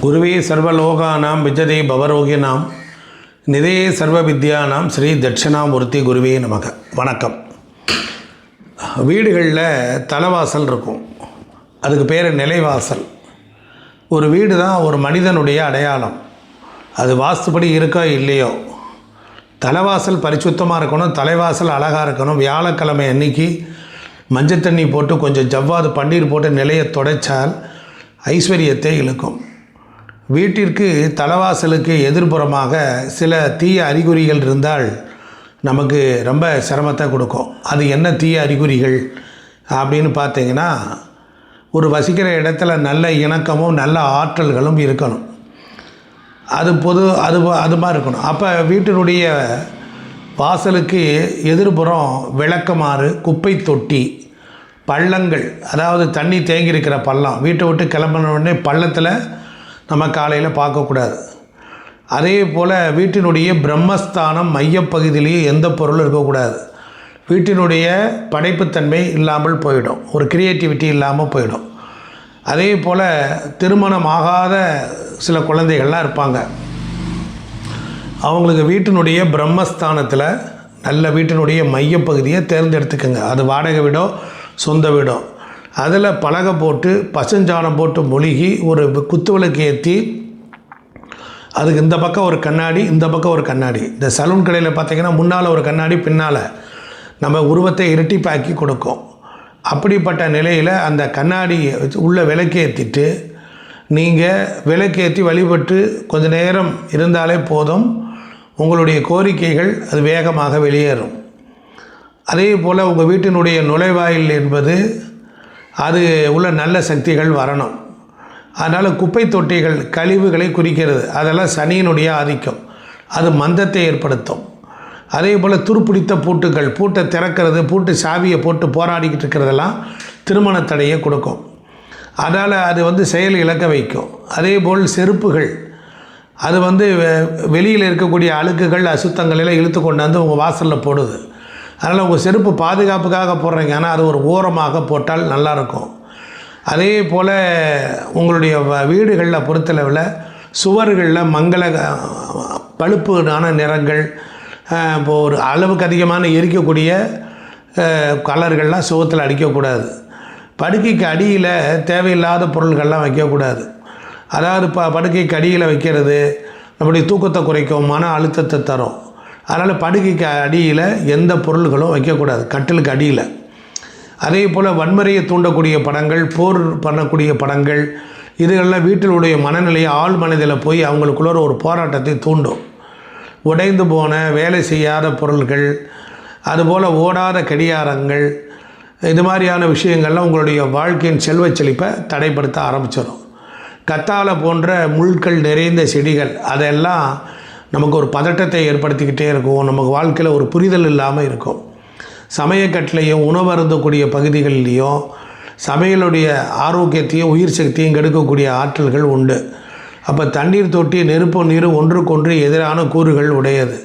குருவே சர்வலோகானாம் விஜதே பவரோகினாம் நிதையே சர்வ வித்யானாம் ஸ்ரீ தட்சிணாமூர்த்தி குருவே நமக. வணக்கம். வீடுகளில் தலைவாசல் இருக்கும், அதுக்கு பேர் நிலைவாசல். ஒரு வீடு தான் ஒரு மனிதனுடைய அடையாளம். அது வாஸ்துப்படி இருக்கோ இல்லையோ, தலைவாசல் பரிசுத்தமாக இருக்கணும், தலைவாசல் அழகாக இருக்கணும். வியாழக்கிழமை அன்னைக்கு மஞ்சள் தண்ணி போட்டு கொஞ்சம் ஜவ்வாது பன்னீர் போட்டு நிலையை துடைச்சால் ஐஸ்வர்யத்தை இழுக்கும். வீட்டிற்கு தலைவாசலுக்கு எதிர்ப்புறமாக சில தீய அறிகுறிகள் இருந்தால் நமக்கு ரொம்ப சிரமத்தை கொடுக்கும். அது என்ன தீய அறிகுறிகள் அப்படின்னு பார்த்தீங்கன்னா, ஒரு வசிக்கிற இடத்துல நல்ல இணக்கமும் நல்ல ஆற்றல்களும் இருக்கணும். அது மாதிரி இருக்கணும். அப்போ வீட்டினுடைய வாசலுக்கு எதிர்ப்புறம் விளக்கமாறு, குப்பை தொட்டி, பள்ளங்கள், அதாவது தண்ணி தேங்கி இருக்கிற பள்ளம், வீட்டை விட்டு கிளம்பின உடனே பள்ளத்தில் நம்ம காலையில் பார்க்கக்கூடாது. அதே போல் வீட்டினுடைய பிரம்மஸ்தானம் மையப்பகுதியிலேயே எந்த பொருளும் இருக்கக்கூடாது. வீட்டினுடைய படைப்புத்தன்மை இல்லாமல் போயிடும், ஒரு க்ரியேட்டிவிட்டி இல்லாமல் போயிடும். அதே போல் திருமணம் ஆகாத சில குழந்தைகள்லாம் இருப்பாங்க. அவங்களுக்கு வீட்டினுடைய பிரம்மஸ்தானத்தில் நல்ல வீட்டினுடைய மையப்பகுதியை தேர்ந்தெடுத்துக்கோங்க. அது வாடகை வீடோ சொந்த வீடோ, அதில் பலகை போட்டு பசுஞ்சாணம் போட்டு மொழுகி ஒரு குத்துவிளக்கு ஏற்றி, அதுக்கு இந்த பக்கம் ஒரு கண்ணாடி, இந்த பக்கம் ஒரு கண்ணாடி. இந்த சலூன் கடையில் பார்த்திங்கன்னா முன்னால் ஒரு கண்ணாடி, பின்னால் நம்ம உருவத்தை இரட்டிப்பாக்கி கொடுக்கும். அப்படிப்பட்ட நிலையில் அந்த கண்ணாடி உள்ள விளக்கேற்றிட்டு நீங்கள் விளக்கேற்றி வழிபட்டு கொஞ்சம் நேரம் இருந்தாலே போதும், உங்களுடைய கோரிக்கைகள் அது வேகமாக வெளியேறும். அதே போல் உங்கள் வீட்டினுடைய நுழைவாயில் என்பது அது உள்ள நல்ல சக்திகள் வரணும். அதனால் குப்பை தொட்டிகள் கழிவுகளை குறிக்கிறது. அதெல்லாம் சனியினுடைய ஆதிக்கம், அது மந்தத்தை ஏற்படுத்தும். அதே போல் துருப்பிடித்த பூட்டுகள், பூட்டை திறக்கிறது, பூட்டு சாவியை போட்டு போராடிக்கிட்டு இருக்கிறதெல்லாம் திருமண தடையை கொடுக்கும். அதனால் அது செயல் இழக்க வைக்கும். அதே போல் செருப்புகள், அது வெளியில் இருக்கக்கூடிய அழுக்குகள் அசுத்தங்கள் எல்லாம் இழுத்து கொண்டாந்து உங்கள் வாசலில் போடுது. அதனால் உங்கள் செருப்பு பாதுகாப்புக்காக போடுறீங்க, ஆனால் அது ஒரு ஓரமாக போட்டால் நல்லாயிருக்கும். அதே போல் உங்களுடைய வீடுகளில் பொறுத்தளவில் சுவர்களில் மங்கள பழுப்பான நிறங்கள், இப்போ ஒரு அளவுக்கு அதிகமான எரிக்கக்கூடிய கலர்கள்லாம் சுவத்தில் அடிக்கக்கூடாது. படுக்கைக்கு அடியில் தேவையில்லாத பொருள்கள்லாம் வைக்கக்கூடாது. அதாவது படுக்கைக்கு அடியில் வைக்கிறது நம்முடைய தூக்கத்தை குறைக்கும், மன அழுத்தத்தை தரும். அதனால் படுக்கைக்கு அடியில் எந்த பொருள்களும் வைக்கக்கூடாது, கட்டிலுக்கு அடியில். அதே போல் வன்முறையை தூண்டக்கூடிய படங்கள், போர் பண்ணக்கூடிய படங்கள், இதுகளெல்லாம் வீட்டிலுடைய மனநிலையை ஆழ் மனதில் போய் அவங்களுக்குள்ள ஒரு போராட்டத்தை தூண்டும். உடைந்து போன வேலை செய்யாத பொருள்கள், அதுபோல் ஓடாத கடியாரங்கள், இது மாதிரியான விஷயங்கள்லாம் உங்களுடைய வாழ்க்கையின் செல்வச் செழிப்பை தடைப்படுத்த ஆரம்பிச்சிடும். கத்தாழை போன்ற முள்கள் நிறைந்த செடிகள், அதெல்லாம் நமக்கு ஒரு பதட்டத்தை ஏற்படுத்திக்கிட்டே இருக்கும். நமக்கு வாழ்க்கையில் ஒரு புரிதல் இல்லாமல் இருக்கும். சமயக்கட்டிலையும் உணவு அருந்தக்கூடிய பகுதிகளிலையும் சமையலுடைய ஆரோக்கியத்தையும் உயிர் சக்தியும் கெடுக்கக்கூடிய ஆற்றல்கள் உண்டு. அப்போ தண்ணீர் தொட்டி, நெருப்பு நீர் ஒன்றுக்கொன்று எதிரான கூறுகள் உடையது.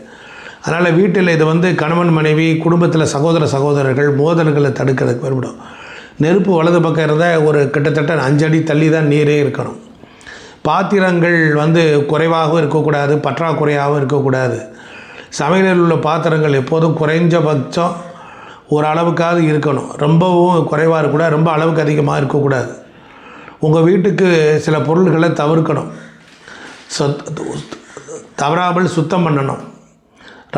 அதனால் வீட்டில் இது கணவன் மனைவி, குடும்பத்தில் சகோதர சகோதரர்கள் மோதல்களை தடுக்கிறதுக்கு பயன்படும். நெருப்பு வலது பக்கம் இருந்தால் ஒரு கிட்டத்தட்ட 5 அடி தள்ளி தான் நீரே இருக்கணும். பாத்திரங்கள் குறைவாகவும் இருக்கக்கூடாது, பற்றாக்குறையாகவும் இருக்கக்கூடாது. சமையலில் உள்ள பாத்திரங்கள் எப்போதும் குறைஞ்சபட்சம் ஒரு அளவுக்காவது இருக்கணும். ரொம்பவும் குறைவாக இருக்கக்கூடாது, ரொம்ப அளவுக்கு அதிகமாக இருக்கக்கூடாது. உங்கள் வீட்டுக்கு சில பொருள்களை தவிர்க்கணும். தவறாமல் சுத்தம் பண்ணணும்.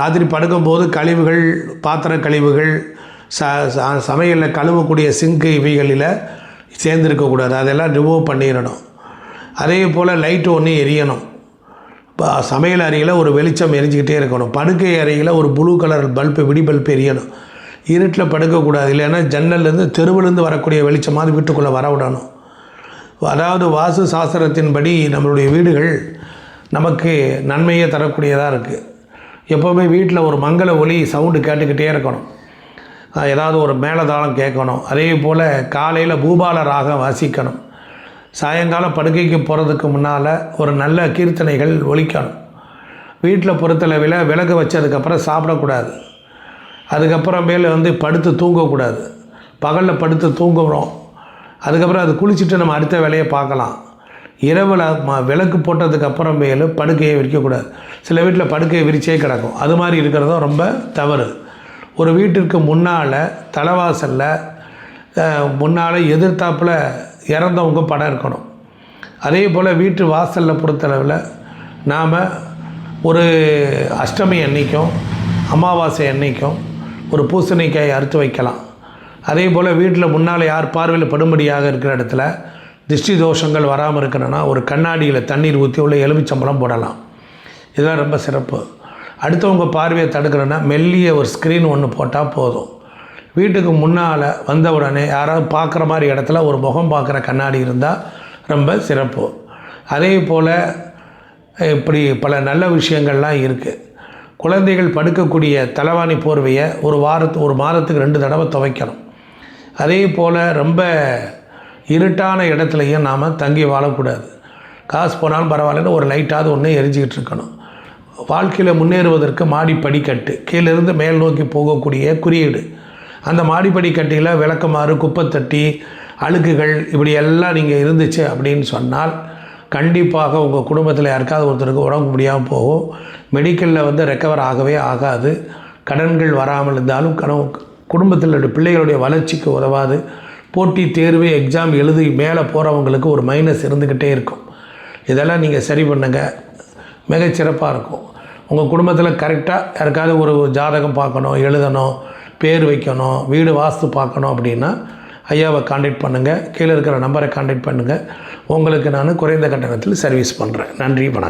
ராத்திரி படுக்கும்போது கழிவுகள், பாத்திர கழிவுகள், சமையலில் கழுவக்கூடிய சிங்கு இவைகளில் சேர்ந்துருக்கக்கூடாது. அதெல்லாம் ரிமூவ் பண்ணிடணும். அதே போல் லைட்டு ஒன்று எரியணும். இப்போ சமையல் அறையில் ஒரு வெளிச்சம் எரிஞ்சிக்கிட்டே இருக்கணும். படுக்கை அறையில் ஒரு ப்ளூ கலர் பல்பு, விடி பல்பு எரியணும். இருட்டில் படுக்கக்கூடாது. இல்லைன்னா ஜன்னல்லேருந்து தெருவிலேருந்து வரக்கூடிய வெளிச்சமாக வீட்டுக்குள்ளே வர விடணும். அதாவது வாஸ்து சாஸ்திரத்தின்படி நம்மளுடைய வீடுகள் நமக்கு நன்மையை தரக்கூடியதாக இருக்குது. எப்போவுமே வீட்டில் ஒரு மங்கள ஒலி சவுண்டு கேட்டுக்கிட்டே இருக்கணும். ஏதாவது ஒரு மேளதாளம் கேட்கணும். அதே போல் காலையில் பூபால ராகம் வாசிக்கணும். சாயங்காலம் படுக்கைக்கு போகிறதுக்கு முன்னால் ஒரு நல்ல கீர்த்தனைகள் ஒலிக்கணும். வீட்டில் பொறுத்தளவில் விளக்கு வச்சதுக்கப்புறம் சாப்பிடக்கூடாது. அதுக்கப்புறமேல் படுத்து தூங்கக்கூடாது. பகலில் படுத்து தூங்குகிறோம், அதுக்கப்புறம் அது குளிச்சுட்டு நம்ம அடுத்த வேலையை பார்க்கலாம். இரவில் விளக்கு போட்டதுக்கு அப்புறமேலு படுக்கையை விரிக்கக்கூடாது. சில வீட்டில் படுக்கையை விரிச்சே கிடக்கும். அது மாதிரி இருக்கிறதும் ரொம்ப தவறு. ஒரு வீட்டிற்கு முன்னால் தலைவாசலில் முன்னால் எதிர்த்தாப்பில் இறந்தவங்க படம் இருக்கணும். அதே போல் வீட்டு வாசலில் பொறுத்தளவில் நாம் ஒரு அஷ்டமி அன்னைக்கும் அமாவாசை அன்னைக்கும் ஒரு பூசணிக்காய் அறுத்து வைக்கலாம். அதே போல் வீட்டில் முன்னால் யார் பார்வையில் படும்படியாக இருக்கிற இடத்துல திருஷ்டி தோஷங்கள் வராமல் இருக்கணும்னா ஒரு கண்ணாடியில் தண்ணீர் ஊற்றி உள்ள எலுமிச்சம்பழம் போடலாம். இதெல்லாம் ரொம்ப சிறப்பு. அடுத்தவங்க பார்வையை தடுக்கணுன்னா மெல்லிய ஒரு ஸ்க்ரீன் ஒன்று போட்டால் போதும். வீட்டுக்கு முன்னால் வந்த உடனே யாராவது பார்க்குற மாதிரி இடத்துல ஒரு முகம் பார்க்குற கண்ணாடி இருந்தால் ரொம்ப சிறப்பு. அதே போல் இப்படி பல நல்ல விஷயங்கள்லாம் இருக்குது. குழந்தைகள் படுக்கக்கூடிய தலைவாணி போர்வையை ஒரு மாதத்துக்கு 2 தடவை துவைக்கணும். அதே போல் ரொம்ப இருட்டான இடத்துலையும் நாம் தங்கி வாழக்கூடாது. காசு போனாலும் பரவாயில்லன்னு ஒரு லைட்டாவது ஒன்று எரிஞ்சிக்கிட்டு இருக்கணும். வாழ்க்கையில் முன்னேறுவதற்கு மாடிப்படிக்கட்டு கீழிருந்து மேல் நோக்கி போகக்கூடிய குறியீடு. அந்த மாடிப்படிக்கட்டியில் விளக்கமாறு, குப்பைத்தட்டி, அழுக்குகள் இப்படி எல்லாம் நீங்கள் இருந்துச்சு அப்படின்னு சொன்னால் கண்டிப்பாக உங்கள் குடும்பத்தில் யாருக்காவது ஒருத்தருக்கு உடம்பு முடியாமல் போகும். மெடிக்கலில் ரெக்கவர் ஆகவே ஆகாது. கடன்கள் வராமல் இருந்தாலும் குடும்பத்தில் பிள்ளைகளுடைய வளர்ச்சிக்கு உதவாது. போட்டி தேர்வு எக்ஸாம் எழுதி மேலே போகிறவங்களுக்கு ஒரு மைனஸ் இருந்துக்கிட்டே இருக்கும். இதெல்லாம் நீங்கள் சரி பண்ணுங்கள், மிகச்சிறப்பாக இருக்கும். உங்கள் குடும்பத்தில் கரெக்டாக யாருக்காவது ஒரு ஜாதகம் பார்க்கணும், எழுதணும், பேர் வைக்கணும், வீடு வாஸ்து பார்க்கணும் அப்படின்னா ஐயாவை கான்டாக்ட் பண்ணுங்கள். கீழே இருக்கிற நம்பரை கான்டாக்ட் பண்ணுங்கள். உங்களுக்கு நான் குறைந்த கட்டணத்தில் சர்வீஸ் பண்ணுறேன். நன்றி, வணக்கம்.